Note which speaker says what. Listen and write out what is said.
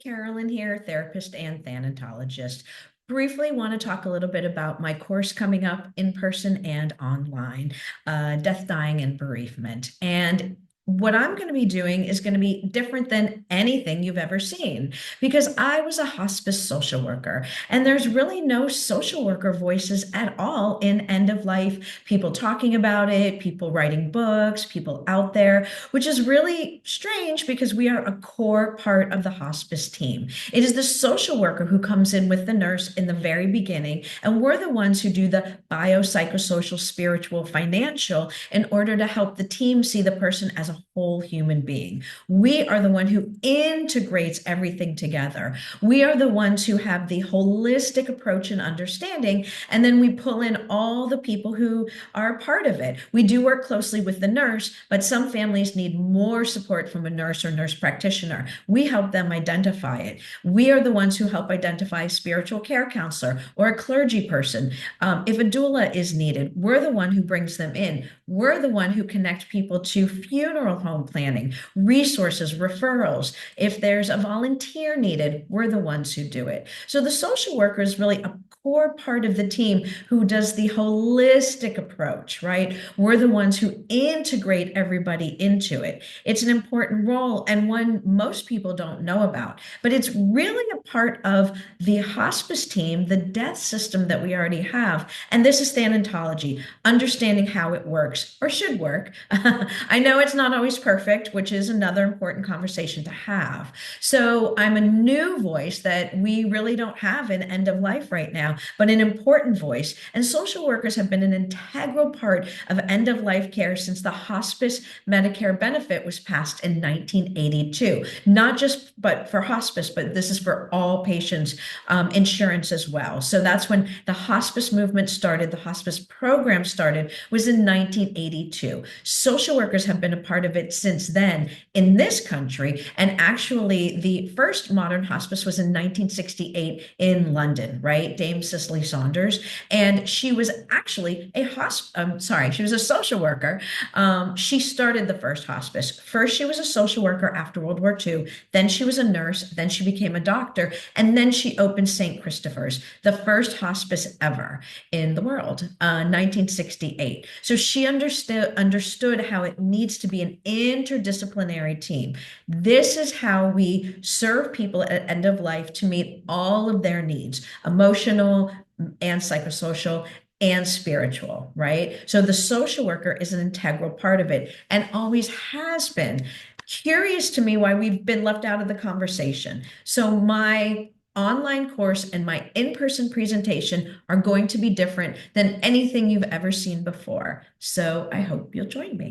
Speaker 1: Carolyn here, therapist and thanatologist. Briefly want to talk a little bit about my course coming up in person and online, death, dying, and bereavement. And what I'm going to be doing is going to be different than anything you've ever seen because I was a hospice social worker, and there's really no social worker voices at all in end of life, people talking about it, people writing books, people out there, which is really strange because we are a core part of the hospice team. It is the social worker who comes in with the nurse in the very beginning, and we're the ones who do the biopsychosocial, spiritual, financial in order to help the team see the person as a whole human being. We are the one who integrates everything together. We are the ones who have the holistic approach and understanding, and then we pull in all the people who are part of it. We do work closely with the nurse, but some families need more support from a nurse or nurse practitioner. We help them identify it. We are the ones who help identify a spiritual care counselor or a clergy person. If a doula is needed, we're the one who brings them in. We're the one who connect people to funeral home planning, resources, referrals. If there's a volunteer needed, we're the ones who do it. So the social worker is really a core part of the team who does the holistic approach, right? We're the ones who integrate everybody into it. It's an important role and one most people don't know about, but it's really a part of the hospice team, the death system that we already have. And this is thanatology, understanding how it works or should work. I know it's not always perfect, which is another important conversation to have. So I'm a new voice that we really don't have in end of life right now, but an important voice. And social workers have been an integral part of end of life care since the hospice Medicare benefit was passed in 1982. Not just but for hospice, but this is for all patients insurance as well. So that's when the hospice movement started, the hospice program started, was in 1982. Social workers have been a part of it since then in this country. And actually, the first modern hospice was in 1968 in London, right? Dame Cicely Saunders. And she was actually she was a social worker. She started the first hospice. First, she was a social worker after World War II. Then she was a nurse. Then she became a doctor. And then she opened St. Christopher's, the first hospice ever in the world, 1968. So she understood how it needs to be an interdisciplinary team. This is how we serve people at end of life to meet all of their needs, emotional and psychosocial and spiritual, right? So the social worker is an integral part of it and always has been. Curious to me why we've been left out of the conversation. So my online course and my in-person presentation are going to be different than anything you've ever seen before. So I hope you'll join me.